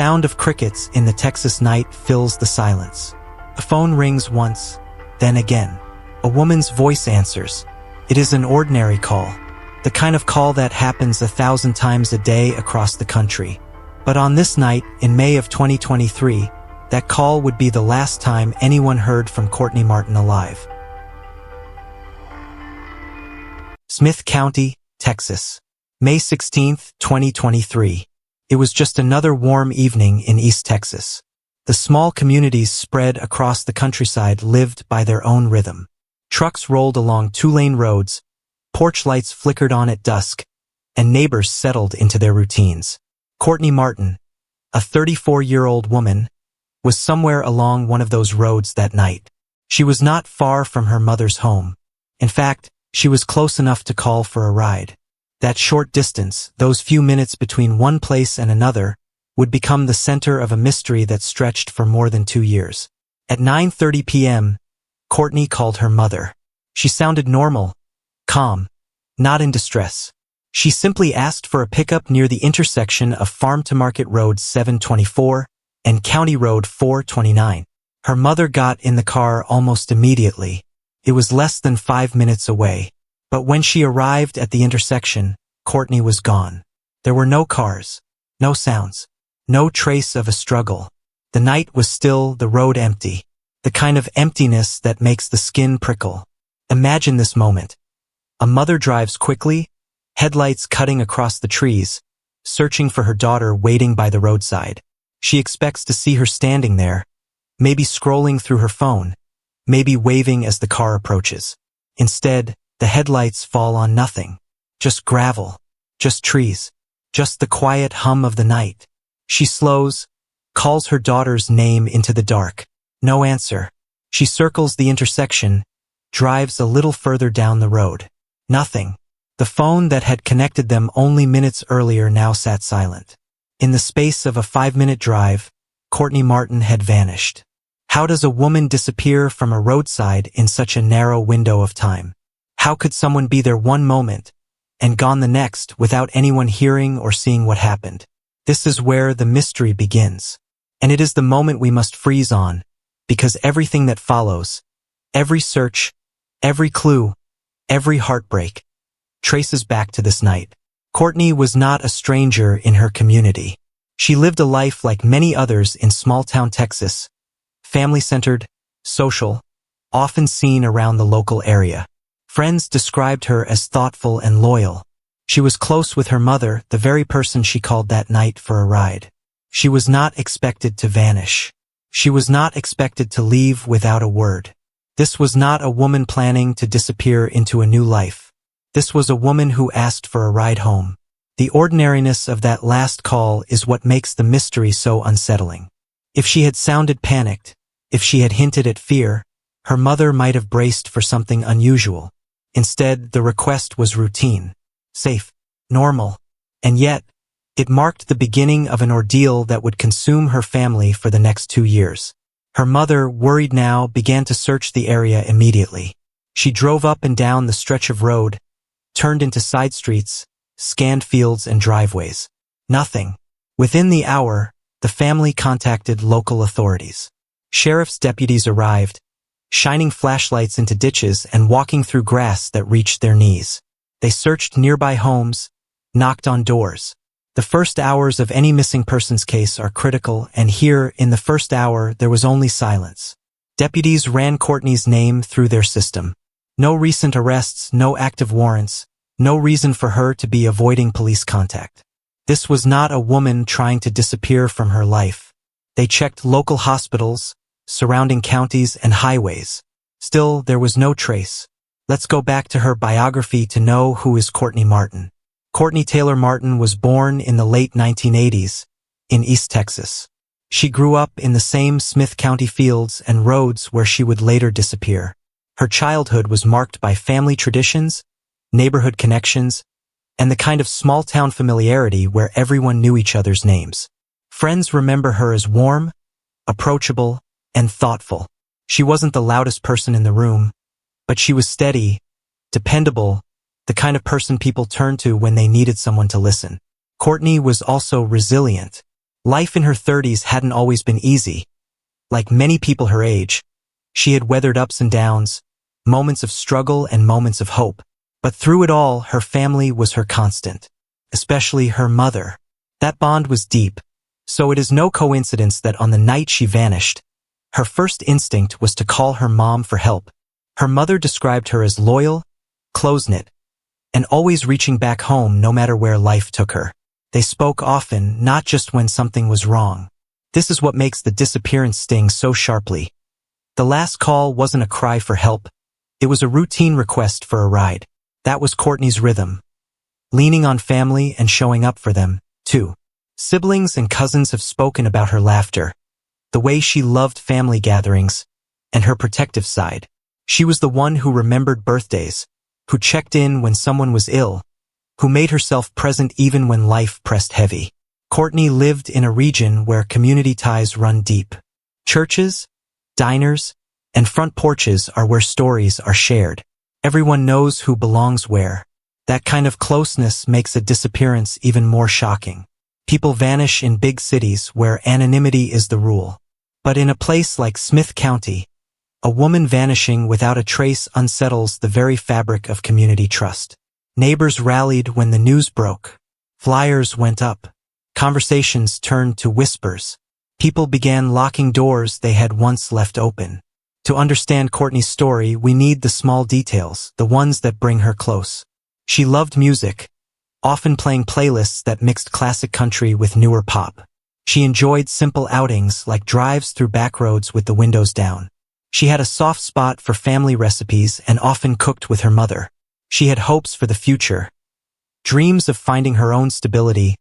sound of crickets in the Texas night fills the silence. The phone rings once, then again. A woman's voice answers. It is an ordinary call, the kind of call that happens 1,000 times a day across the country. But on this night, in May of 2023, that call would be the last time anyone heard from Courtney Martin alive. Smith County, Texas. May 16, 2023. It was just another warm evening in East Texas. The small communities spread across the countryside lived by their own rhythm. Trucks rolled along two-lane roads, porch lights flickered on at dusk, and neighbors settled into their routines. Courtney Martin, a 34-year-old woman, was somewhere along one of those roads that night. She was not far from her mother's home. In fact, she was close enough to call for a ride. That short distance, those few minutes between one place and another, would become the center of a mystery that stretched for more than 2 years. At 9:30 p.m., Courtney called her mother. She sounded normal, calm, not in distress. She simply asked for a pickup near the intersection of Farm-to-Market Road 724 and County Road 429. Her mother got in the car almost immediately. It was less than 5 minutes away. But when she arrived at the intersection, Courtney was gone. There were no cars, no sounds, no trace of a struggle. The night was still, the road empty. The kind of emptiness that makes the skin prickle. Imagine this moment. A mother drives quickly, headlights cutting across the trees, searching for her daughter waiting by the roadside. She expects to see her standing there, maybe scrolling through her phone, maybe waving as the car approaches. Instead, the headlights fall on nothing. Just gravel, just trees, just the quiet hum of the night. She slows, calls her daughter's name into the dark. No answer. She circles the intersection, drives a little further down the road. Nothing. The phone that had connected them only minutes earlier now sat silent. In the space of a 5-minute drive, Courtney Martin had vanished. How does a woman disappear from a roadside in such a narrow window of time? How could someone be there one moment and gone the next without anyone hearing or seeing what happened? This is where the mystery begins. And it is the moment we must freeze on, because everything that follows, every search, every clue, every heartbreak, traces back to this night. Courtney was not a stranger in her community. She lived a life like many others in small-town Texas, family-centered, social, often seen around the local area. Friends described her as thoughtful and loyal. She was close with her mother, the very person she called that night for a ride. She was not expected to vanish. She was not expected to leave without a word. This was not a woman planning to disappear into a new life. This was a woman who asked for a ride home. The ordinariness of that last call is what makes the mystery so unsettling. If she had sounded panicked, if she had hinted at fear, her mother might have braced for something unusual. Instead, the request was routine, safe, normal, and yet, it marked the beginning of an ordeal that would consume her family for the next 2 years. Her mother, worried now, began to search the area immediately. She drove up and down the stretch of road, turned into side streets, scanned fields and driveways. Nothing. Within the hour, the family contacted local authorities. Sheriff's deputies arrived, shining flashlights into ditches and walking through grass that reached their knees. They searched nearby homes, knocked on doors. The first hours of any missing persons case are critical, and here, in the first hour, there was only silence. Deputies ran Courtney's name through their system. No recent arrests, no active warrants, no reason for her to be avoiding police contact. This was not a woman trying to disappear from her life. They checked local hospitals, surrounding counties and highways. Still, there was no trace. Let's go back to her biography to know who is Courtney Martin. Courtney Taylor Martin was born in the late 1980s in East Texas. She grew up in the same Smith County fields and roads where she would later disappear. Her childhood was marked by family traditions, neighborhood connections, and the kind of small-town familiarity where everyone knew each other's names. Friends remember her as warm, approachable, and thoughtful. She wasn't the loudest person in the room, but she was steady, dependable, the kind of person people turned to when they needed someone to listen. Courtney was also resilient. Life in her 30s hadn't always been easy. Like many people her age, she had weathered ups and downs, moments of struggle and moments of hope. But through it all, her family was her constant, especially her mother. That bond was deep, so it is no coincidence that on the night she vanished, her first instinct was to call her mom for help. Her mother described her as loyal, close-knit, and always reaching back home no matter where life took her. They spoke often, not just when something was wrong. This is what makes the disappearance sting so sharply. The last call wasn't a cry for help. It was a routine request for a ride. That was Courtney's rhythm. Leaning on family and showing up for them, too. Siblings and cousins have spoken about her laughter, the way she loved family gatherings, and her protective side. She was the one who remembered birthdays, who checked in when someone was ill, who made herself present even when life pressed heavy. Courtney lived in a region where community ties run deep. Churches, diners, and front porches are where stories are shared. Everyone knows who belongs where. That kind of closeness makes a disappearance even more shocking. People vanish in big cities where anonymity is the rule. But in a place like Smith County, a woman vanishing without a trace unsettles the very fabric of community trust. Neighbors rallied when the news broke. Flyers went up. Conversations turned to whispers. People began locking doors they had once left open. To understand Courtney's story, we need the small details, the ones that bring her close. She loved music, often playing playlists that mixed classic country with newer pop. She enjoyed simple outings like drives through backroads with the windows down. She had a soft spot for family recipes and often cooked with her mother. She had hopes for the future, dreams of finding her own stability,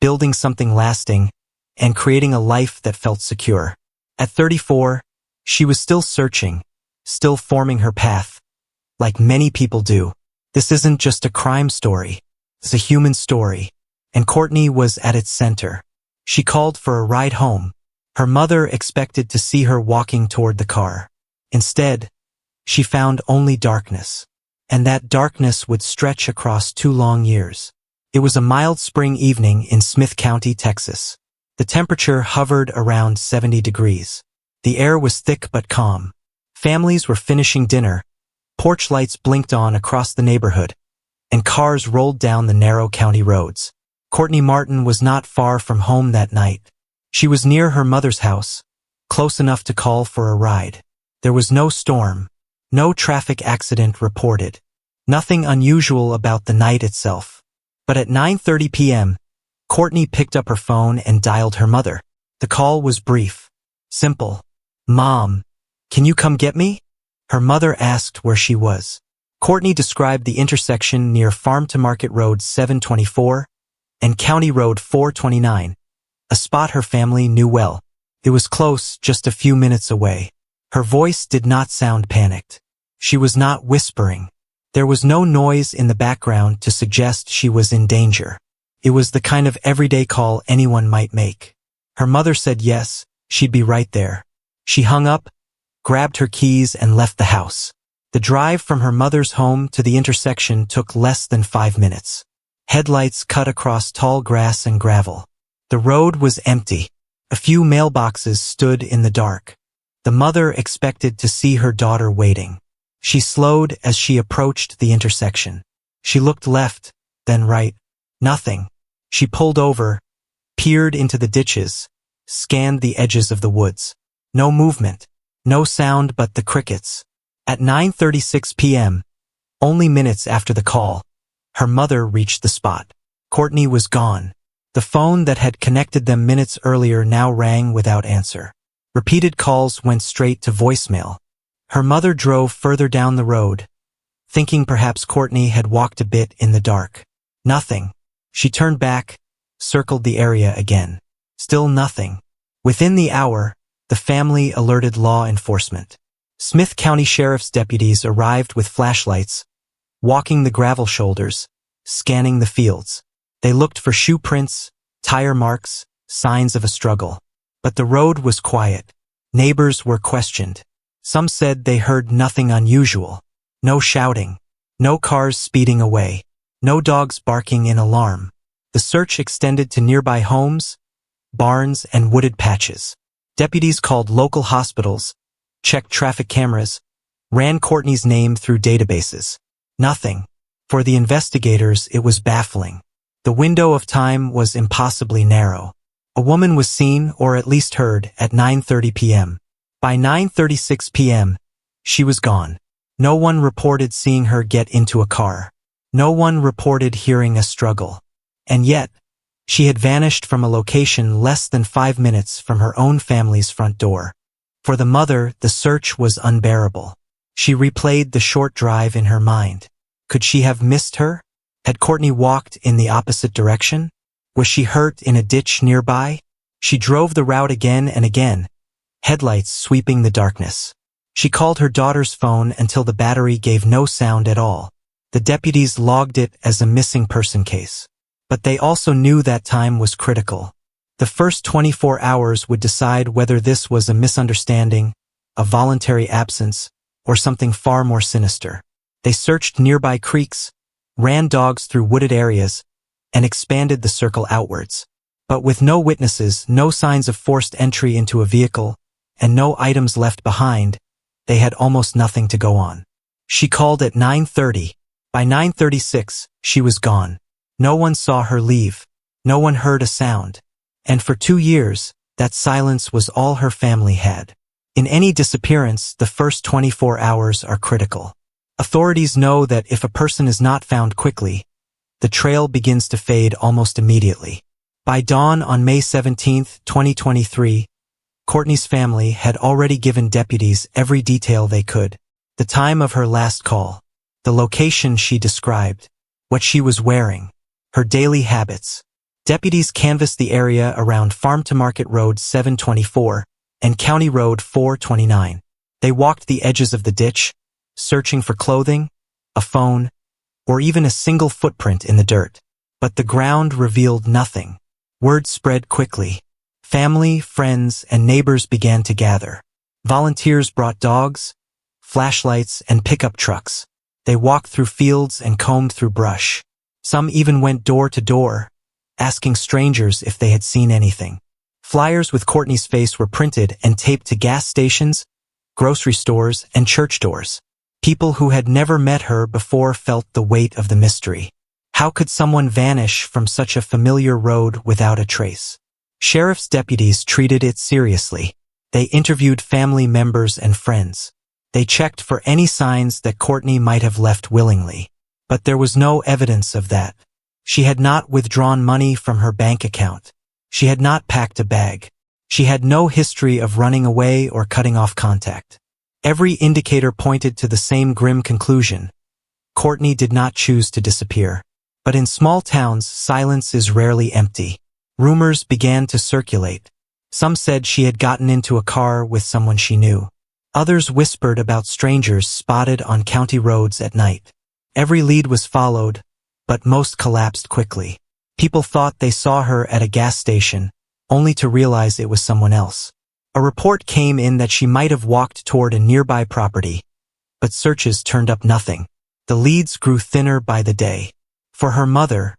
building something lasting, and creating a life that felt secure. At 34, she was still searching, still forming her path, like many people do. This isn't just a crime story, it's a human story, and Courtney was at its center. She called for a ride home. Her mother expected to see her walking toward the car. Instead, she found only darkness. And that darkness would stretch across 2 long years. It was a mild spring evening in Smith County, Texas. The temperature hovered around 70 degrees. The air was thick but calm. Families were finishing dinner, porch lights blinked on across the neighborhood, and cars rolled down the narrow county roads. Courtney Martin was not far from home that night. She was near her mother's house, close enough to call for a ride. There was no storm, no traffic accident reported. Nothing unusual about the night itself. But at 9:30 p.m., Courtney picked up her phone and dialed her mother. The call was brief. Simple. "Mom, can you come get me?" Her mother asked where she was. Courtney described the intersection near Farm to Market Road 724 and County Road 429, a spot her family knew well. It was close, just a few minutes away. Her voice did not sound panicked. She was not whispering. There was no noise in the background to suggest she was in danger. It was the kind of everyday call anyone might make. Her mother said yes, she'd be right there. She hung up, grabbed her keys, and left the house. The drive from her mother's home to the intersection took less than 5 minutes. Headlights cut across tall grass and gravel. The road was empty. A few mailboxes stood in the dark. The mother expected to see her daughter waiting. She slowed as she approached the intersection. She looked left, then right. Nothing. She pulled over, peered into the ditches, scanned the edges of the woods. No movement, no sound but the crickets. At 9:36 p.m., only minutes after the call, her mother reached the spot. Courtney was gone. The phone that had connected them minutes earlier now rang without answer. Repeated calls went straight to voicemail. Her mother drove further down the road, thinking perhaps Courtney had walked a bit in the dark. Nothing. She turned back, circled the area again. Still nothing. Within the hour, the family alerted law enforcement. Smith County Sheriff's deputies arrived with flashlights, walking the gravel shoulders, scanning the fields. They looked for shoe prints, tire marks, signs of a struggle. But the road was quiet. Neighbors were questioned. Some said they heard nothing unusual. No shouting. No cars speeding away. No dogs barking in alarm. The search extended to nearby homes, barns, and wooded patches. Deputies called local hospitals, checked traffic cameras, ran Courtney's name through databases. Nothing. For the investigators, it was baffling. The window of time was impossibly narrow. A woman was seen, or at least heard, at 9:30 p.m. By 9:36 p.m., she was gone. No one reported seeing her get into a car. No one reported hearing a struggle. And yet, she had vanished from a location less than 5 minutes from her own family's front door. For the mother, the search was unbearable. She replayed the short drive in her mind. Could she have missed her? Had Courtney walked in the opposite direction? Was she hurt in a ditch nearby? She drove the route again and again, headlights sweeping the darkness. She called her daughter's phone until the battery gave no sound at all. The deputies logged it as a missing person case. But they also knew that time was critical. The first 24 hours would decide whether this was a misunderstanding, a voluntary absence, or something far more sinister. They searched nearby creeks, ran dogs through wooded areas, and expanded the circle outwards. But with no witnesses, no signs of forced entry into a vehicle, and no items left behind, they had almost nothing to go on. She called at 9:30. By 9:36, she was gone. No one saw her leave. No one heard a sound. And for 2 years, that silence was all her family had. In any disappearance, the first 24 hours are critical. Authorities know that if a person is not found quickly, the trail begins to fade almost immediately. By dawn on May 17, 2023, Courtney's family had already given deputies every detail they could. The time of her last call, the location she described, what she was wearing, her daily habits. Deputies canvassed the area around Farm to Market Road 724 and County Road 429. They walked the edges of the ditch, searching for clothing, a phone, or even a single footprint in the dirt. But the ground revealed nothing. Word spread quickly. Family, friends, and neighbors began to gather. Volunteers brought dogs, flashlights, and pickup trucks. They walked through fields and combed through brush. Some even went door to door, asking strangers if they had seen anything. Flyers with Courtney's face were printed and taped to gas stations, grocery stores, and church doors. People who had never met her before felt the weight of the mystery. How could someone vanish from such a familiar road without a trace? Sheriff's deputies treated it seriously. They interviewed family members and friends. They checked for any signs that Courtney might have left willingly. But there was no evidence of that. She had not withdrawn money from her bank account. She had not packed a bag. She had no history of running away or cutting off contact. Every indicator pointed to the same grim conclusion. Courtney did not choose to disappear. But in small towns, silence is rarely empty. Rumors began to circulate. Some said she had gotten into a car with someone she knew. Others whispered about strangers spotted on county roads at night. Every lead was followed, but most collapsed quickly. People thought they saw her at a gas station, only to realize it was someone else. A report came in that she might have walked toward a nearby property, but searches turned up nothing. The leads grew thinner by the day. For her mother,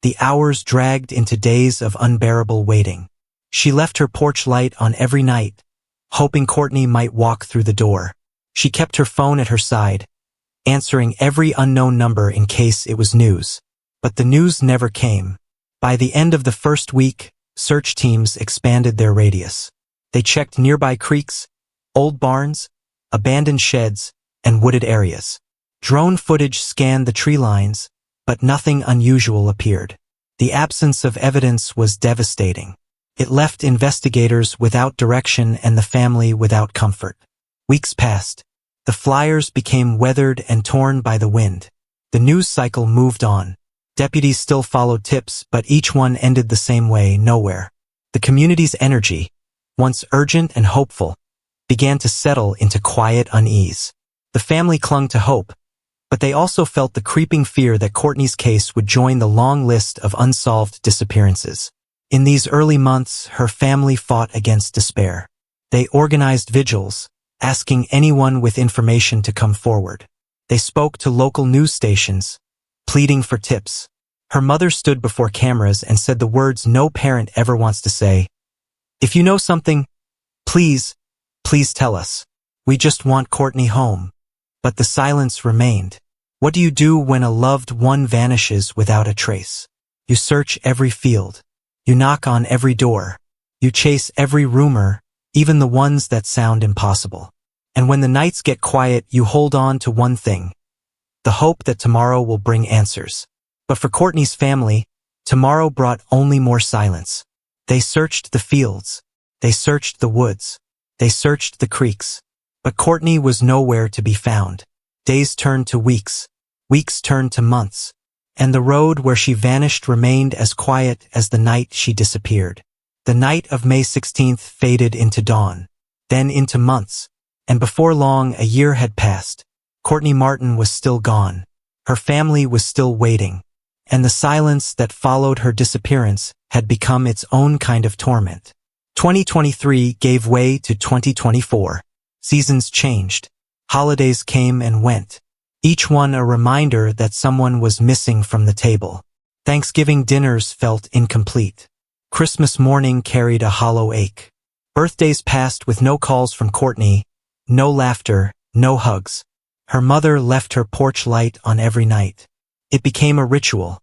the hours dragged into days of unbearable waiting. She left her porch light on every night, hoping Courtney might walk through the door. She kept her phone at her side, answering every unknown number in case it was news. But the news never came. By the end of the first week, search teams expanded their radius. They checked nearby creeks, old barns, abandoned sheds, and wooded areas. Drone footage scanned the tree lines, but nothing unusual appeared. The absence of evidence was devastating. It left investigators without direction and the family without comfort. Weeks passed. The flyers became weathered and torn by the wind. The news cycle moved on. Deputies still followed tips, but each one ended the same way, nowhere. The community's energy, once urgent and hopeful, began to settle into quiet unease. The family clung to hope, but they also felt the creeping fear that Courtney's case would join the long list of unsolved disappearances. In these early months, her family fought against despair. They organized vigils, asking anyone with information to come forward. They spoke to local news stations, pleading for tips. Her mother stood before cameras and said the words no parent ever wants to say. "If you know something, please tell us. We just want Courtney home." But the silence remained. What do you do when a loved one vanishes without a trace? You search every field. You knock on every door. You chase every rumor, even the ones that sound impossible. And when the nights get quiet, you hold on to one thing: the hope that tomorrow will bring answers. But for Courtney's family, tomorrow brought only more silence. They searched the fields. They searched the woods. They searched the creeks. But Courtney was nowhere to be found. Days turned to weeks. Weeks turned to months. And the road where she vanished remained as quiet as the night she disappeared. The night of May 16th faded into dawn, then into months, and before long a year had passed. Courtney Martin was still gone. Her family was still waiting. And the silence that followed her disappearance had become its own kind of torment. 2023 gave way to 2024. Seasons changed. Holidays came and went. Each one a reminder that someone was missing from the table. Thanksgiving dinners felt incomplete. Christmas morning carried a hollow ache. Birthdays passed with no calls from Courtney, no laughter, no hugs. Her mother left her porch light on every night. It became a ritual,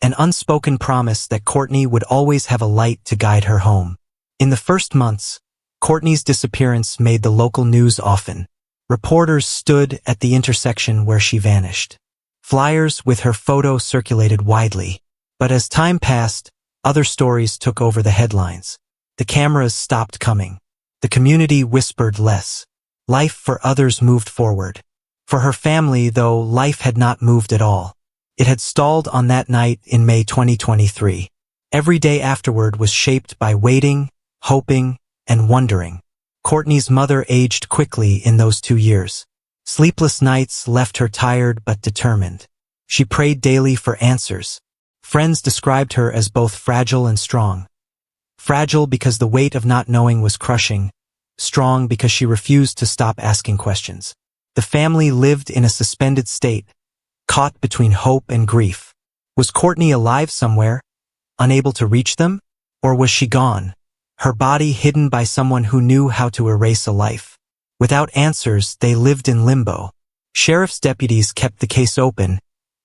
an unspoken promise that Courtney would always have a light to guide her home. In the first months, Courtney's disappearance made the local news often. Reporters stood at the intersection where she vanished. Flyers with her photo circulated widely. But as time passed, other stories took over the headlines. The cameras stopped coming. The community whispered less. Life for others moved forward. For her family, though, life had not moved at all. It had stalled on that night in May 2023. Every day afterward was shaped by waiting, hoping, and wondering. Courtney's mother aged quickly in those 2 years. Sleepless nights left her tired but determined. She prayed daily for answers. Friends described her as both fragile and strong. Fragile because the weight of not knowing was crushing, strong because she refused to stop asking questions. The family lived in a suspended state, caught between hope and grief. Was Courtney alive somewhere, unable to reach them? Or was she gone, her body hidden by someone who knew how to erase a life? Without answers, they lived in limbo. Sheriff's deputies kept the case open,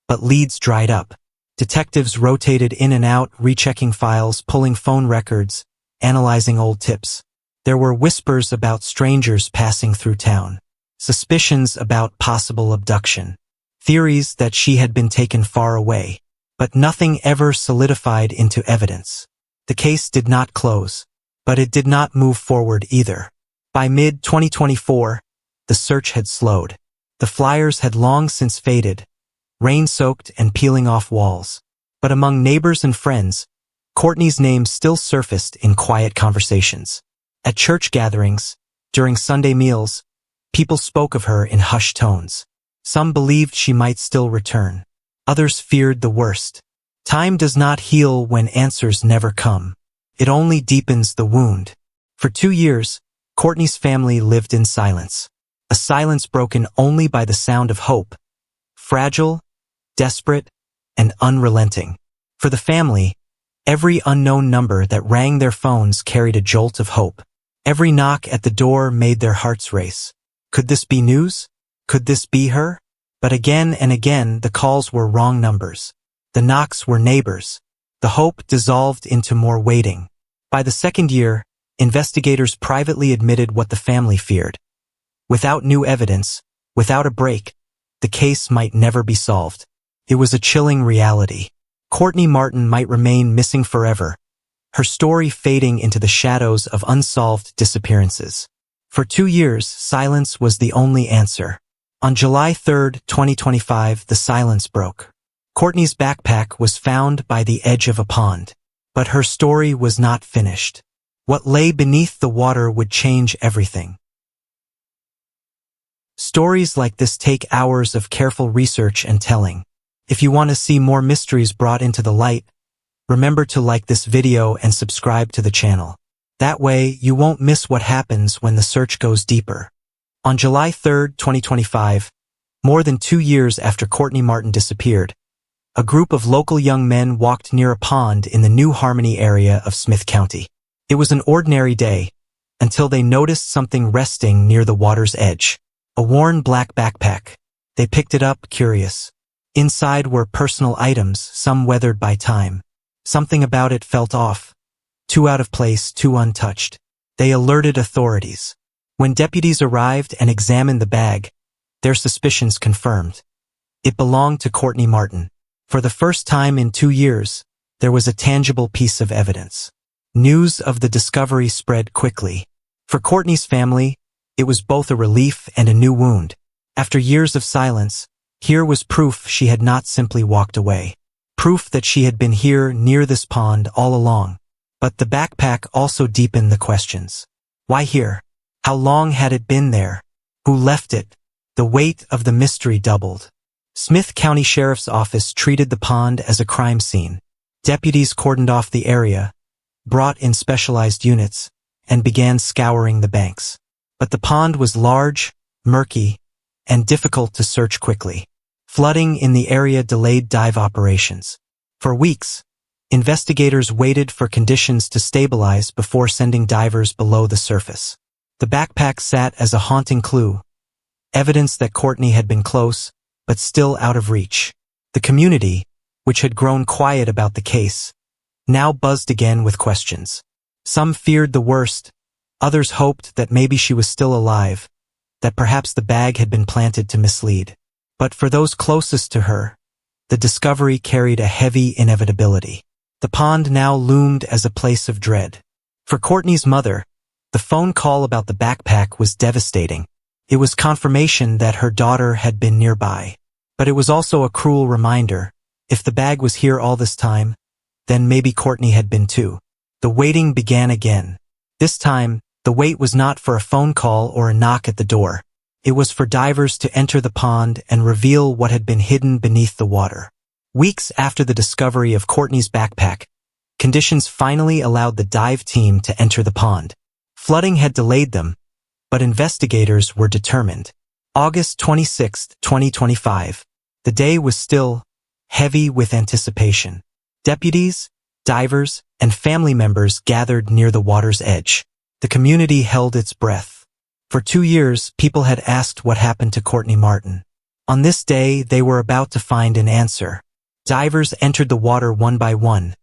but leads dried up. Detectives rotated in and out, rechecking files, pulling phone records, analyzing old tips. There were whispers about strangers passing through town, suspicions about possible abduction, theories that she had been taken far away, but nothing ever solidified into evidence. The case did not close, but it did not move forward either. By mid-2024, the search had slowed. The flyers had long since faded, rain-soaked and peeling off walls. But among neighbors and friends, Courtney's name still surfaced in quiet conversations. At church gatherings, during Sunday meals, people spoke of her in hushed tones. Some believed she might still return. Others feared the worst. Time does not heal when answers never come. It only deepens the wound. For 2 years, Courtney's family lived in silence. A silence broken only by the sound of hope. Fragile, desperate, and unrelenting. For the family, every unknown number that rang their phones carried a jolt of hope. Every knock at the door made their hearts race. Could this be news? Could this be her? But again and again, the calls were wrong numbers. The knocks were neighbors. The hope dissolved into more waiting. By the second year, investigators privately admitted what the family feared. Without new evidence, without a break, the case might never be solved. It was a chilling reality. Courtney Martin might remain missing forever, her story fading into the shadows of unsolved disappearances. For 2 years, silence was the only answer. On July 3, 2025, the silence broke. Courtney's backpack was found by the edge of a pond. But her story was not finished. What lay beneath the water would change everything. Stories like this take hours of careful research and telling. If you want to see more mysteries brought into the light, remember to like this video and subscribe to the channel. That way, you won't miss what happens when the search goes deeper. On July 3, 2025, more than 2 years after Courtney Martin disappeared, A group of local young men walked near a pond in the New Harmony area of Smith County. It was an ordinary day, until they noticed something resting near the water's edge. A worn black backpack. They picked it up, curious. Inside were personal items, some weathered by time. Something about it felt off. Too out of place, too untouched. They alerted authorities. When deputies arrived and examined the bag, their suspicions confirmed. It belonged to Courtney Martin. For the first time in 2 years, there was a tangible piece of evidence. News of the discovery spread quickly. For Courtney's family, it was both a relief and a new wound. After years of silence, here was proof she had not simply walked away. Proof that she had been here near this pond all along. But the backpack also deepened the questions. Why here? How long had it been there? Who left it? The weight of the mystery doubled. Smith County Sheriff's Office treated the pond as a crime scene. Deputies cordoned off the area, brought in specialized units, and began scouring the banks. But the pond was large, murky, and difficult to search quickly. Flooding in the area delayed dive operations. For weeks, investigators waited for conditions to stabilize before sending divers below the surface. The backpack sat as a haunting clue, evidence that Courtney had been close, but still out of reach. The community, which had grown quiet about the case, now buzzed again with questions. Some feared the worst, others hoped that maybe she was still alive, that perhaps the bag had been planted to mislead. But for those closest to her, the discovery carried a heavy inevitability. The pond now loomed as a place of dread. For Courtney's mother, the phone call about the backpack was devastating. It was confirmation that her daughter had been nearby. But it was also a cruel reminder. If the bag was here all this time, then maybe Courtney had been too. The waiting began again. This time, the wait was not for a phone call or a knock at the door. It was for divers to enter the pond and reveal what had been hidden beneath the water. Weeks after the discovery of Courtney's backpack, conditions finally allowed the dive team to enter the pond. Flooding had delayed them, but investigators were determined. August 26, 2025. The day was still, heavy with anticipation. Deputies, divers, and family members gathered near the water's edge. The community held its breath. For 2 years, people had asked what happened to Courtney Martin. On this day, they were about to find an answer. Divers entered the water one by one,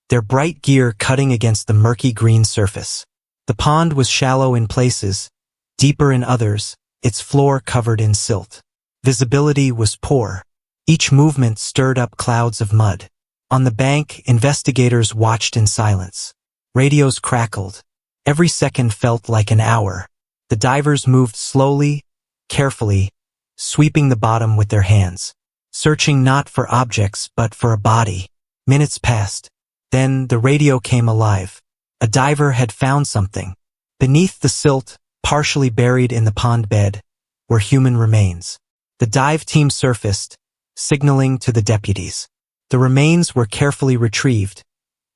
their bright gear cutting against the murky green surface. The pond was shallow in places, deeper in others, its floor covered in silt. Visibility was poor. Each movement stirred up clouds of mud. On the bank, investigators watched in silence. Radios crackled. Every second felt like an hour. The divers moved slowly, carefully, sweeping the bottom with their hands, searching not for objects but for a body. Minutes passed. Then the radio came alive. A diver had found something. Beneath the silt, partially buried in the pond bed, were human remains. The dive team surfaced, signaling to the deputies. The remains were carefully retrieved,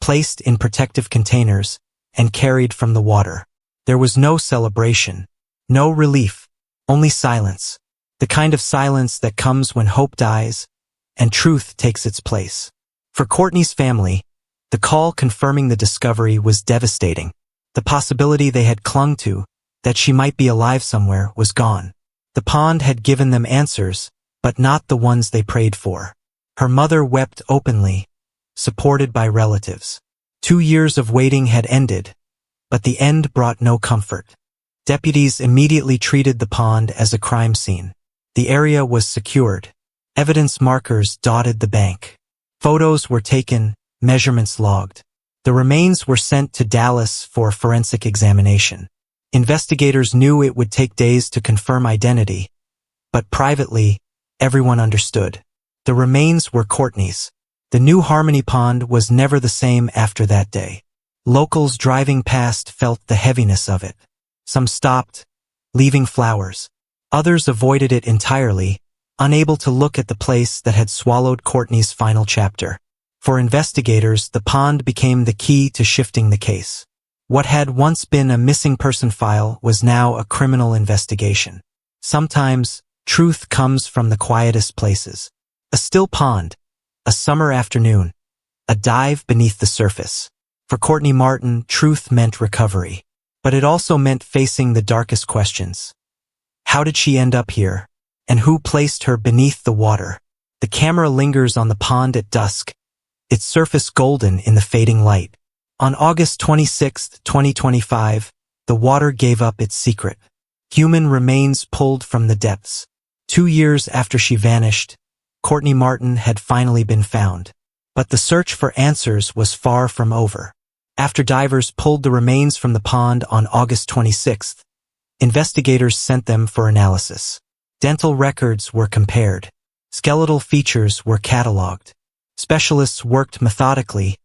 placed in protective containers, and carried from the water. There was no celebration, no relief, only silence. The kind of silence that comes when hope dies and truth takes its place. For Courtney's family, the call confirming the discovery was devastating. The possibility they had clung to, that she might be alive somewhere, was gone. The pond had given them answers, but not the ones they prayed for. Her mother wept openly, supported by relatives. 2 years of waiting had ended, but the end brought no comfort. Deputies immediately treated the pond as a crime scene. The area was secured. Evidence markers dotted the bank. Photos were taken, measurements logged. The remains were sent to Dallas for forensic examination. Investigators knew it would take days to confirm identity, but privately, everyone understood. The remains were Courtney's. The New Harmony Pond was never the same after that day. Locals driving past felt the heaviness of it. Some stopped, leaving flowers. Others avoided it entirely, unable to look at the place that had swallowed Courtney's final chapter. For investigators, the pond became the key to shifting the case. What had once been a missing person file was now a criminal investigation. Sometimes, truth comes from the quietest places. A still pond, A summer afternoon. A dive beneath the surface. For Courtney Martin, truth meant recovery. But it also meant facing the darkest questions. How did she end up here? And who placed her beneath the water? The camera lingers on the pond at dusk, its surface golden in the fading light. On August 26, 2025, the water gave up its secret. Human remains pulled from the depths. 2 years after she vanished, Courtney Martin had finally been found. But the search for answers was far from over. After divers pulled the remains from the pond on August 26th, investigators sent them for analysis. Dental records were compared. Skeletal features were cataloged. Specialists worked methodically,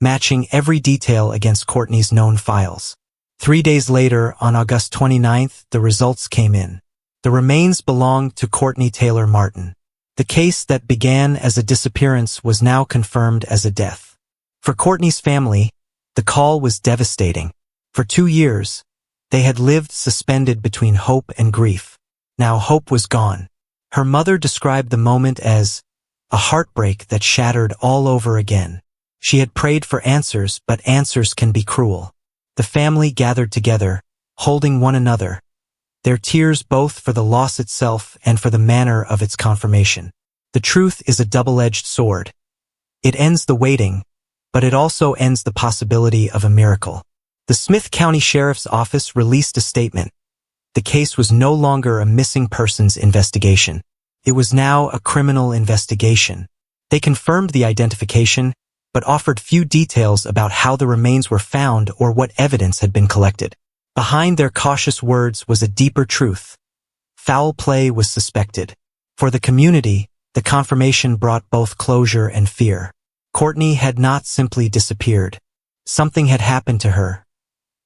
matching every detail against Courtney's known files. 3 days later, on August 29th, the results came in. The remains belonged to Courtney Taylor Martin. The case that began as a disappearance was now confirmed as a death. For Courtney's family, the call was devastating. For 2 years, they had lived suspended between hope and grief. Now hope was gone. Her mother described the moment as a heartbreak that shattered all over again. She had prayed for answers, but answers can be cruel. The family gathered together, holding one another, their tears both for the loss itself and for the manner of its confirmation. The truth is a double-edged sword. It ends the waiting, but it also ends the possibility of a miracle. The Smith County Sheriff's Office released a statement. The case was no longer a missing persons investigation. It was now a criminal investigation. They confirmed the identification, but offered few details about how the remains were found or what evidence had been collected. Behind their cautious words was a deeper truth. Foul play was suspected. For the community, the confirmation brought both closure and fear. Courtney had not simply disappeared. Something had happened to her.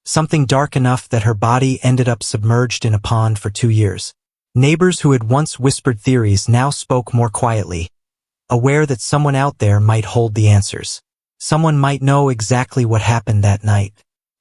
Something dark enough that her body ended up submerged in a pond for 2 years. Neighbors who had once whispered theories now spoke more quietly, aware that someone out there might hold the answers. Someone might know exactly what happened that night.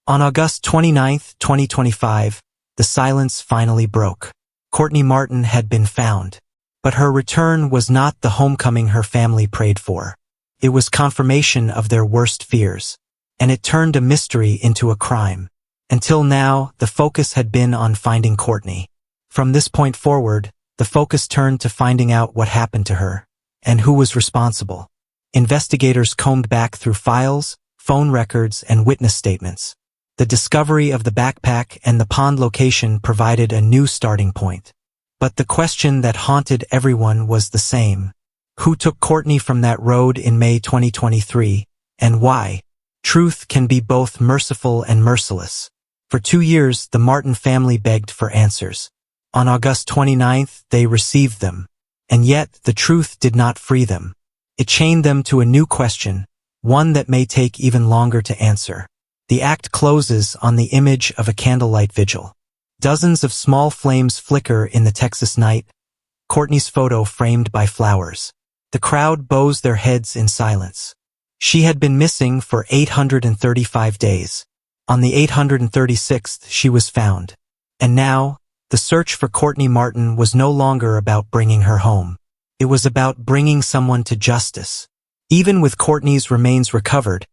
On August 29, 2025, the silence finally broke. Courtney Martin had been found. But her return was not the homecoming her family prayed for. It was confirmation of their worst fears. And it turned a mystery into a crime. Until now, the focus had been on finding Courtney. From this point forward, the focus turned to finding out what happened to her, and who was responsible. Investigators combed back through files, phone records, and witness statements. The discovery of the backpack and the pond location provided a new starting point. But the question that haunted everyone was the same. Who took Courtney from that road in May 2023, and why? Truth can be both merciful and merciless. For 2 years, the Martin family begged for answers. On August 29th, they received them. And yet, the truth did not free them. It chained them to a new question, one that may take even longer to answer. The act closes on the image of a candlelight vigil. Dozens of small flames flicker in the Texas night, Courtney's photo framed by flowers. The crowd bows their heads in silence. She had been missing for 835 days. On the 836th, she was found. And now, the search for Courtney Martin was no longer about bringing her home. It was about bringing someone to justice. Even with Courtney's remains recovered,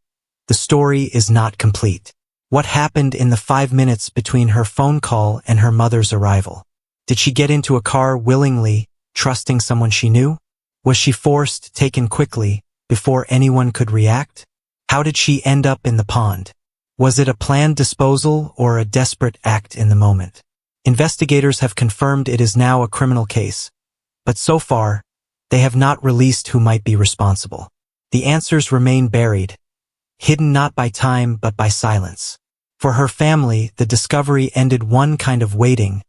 the story is not complete. What happened in the 5 minutes between her phone call and her mother's arrival? Did she get into a car willingly, trusting someone she knew? Was she forced, taken quickly, before anyone could react? How did she end up in the pond? Was it a planned disposal or a desperate act in the moment? Investigators have confirmed it is now a criminal case, but so far, they have not released who might be responsible. The answers remain buried, hidden not by time but by silence. For her family, the discovery ended one kind of waiting,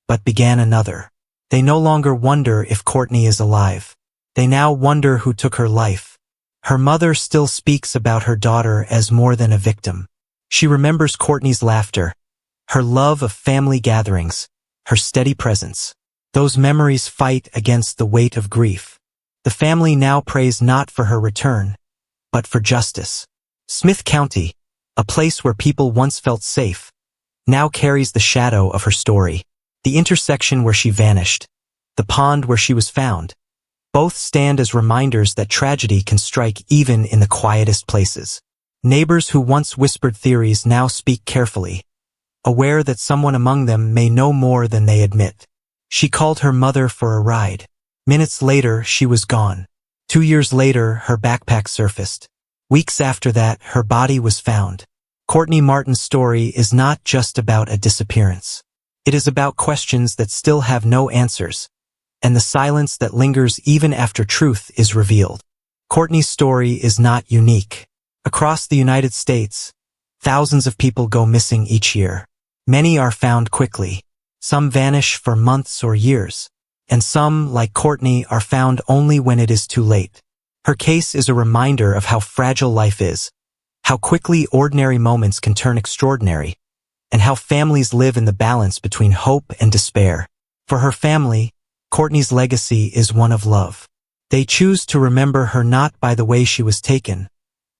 but began another. They no longer wonder if Courtney is alive. They now wonder who took her life. Her mother still speaks about her daughter as more than a victim. She remembers Courtney's laughter, her love of family gatherings, her steady presence. Those memories fight against the weight of grief. The family now prays not for her return, but for justice. Smith County, a place where people once felt safe, now carries the shadow of her story. The intersection where she vanished, the pond where she was found, Both stand as reminders that tragedy can strike even in the quietest places. Neighbors who once whispered theories now speak carefully, aware that someone among them may know more than they admit. She called her mother for a ride. Minutes later, she was gone. 2 years later, her backpack surfaced. Weeks after that, her body was found. Courtney Martin's story is not just about a disappearance. It is about questions that still have no answers, and the silence that lingers even after truth is revealed. Courtney's story is not unique. Across the United States, thousands of people go missing each year. Many are found quickly. Some vanish for months or years, and some, like Courtney, are found only when it is too late. Her case is a reminder of how fragile life is, how quickly ordinary moments can turn extraordinary, and how families live in the balance between hope and despair. For her family, Courtney's legacy is one of love. They choose to remember her not by the way she was taken,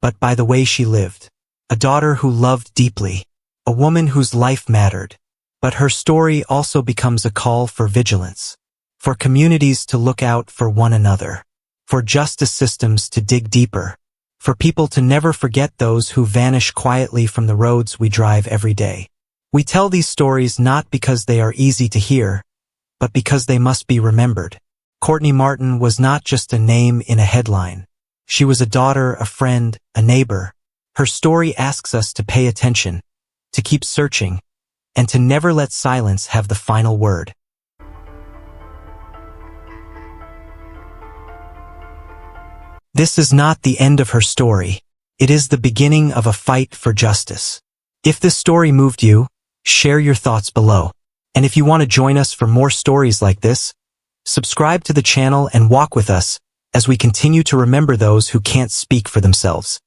but by the way she lived. A daughter who loved deeply, a woman whose life mattered. But her story also becomes a call for vigilance, for communities to look out for one another, for justice systems to dig deeper, for people to never forget those who vanish quietly from the roads we drive every day. We tell these stories not because they are easy to hear, but because they must be remembered. Courtney Martin was not just a name in a headline. She was a daughter, a friend, a neighbor. Her story asks us to pay attention, to keep searching, and to never let silence have the final word. This is not the end of her story. It is the beginning of a fight for justice. If this story moved you, share your thoughts below. And if you want to join us for more stories like this, subscribe to the channel and walk with us as we continue to remember those who can't speak for themselves.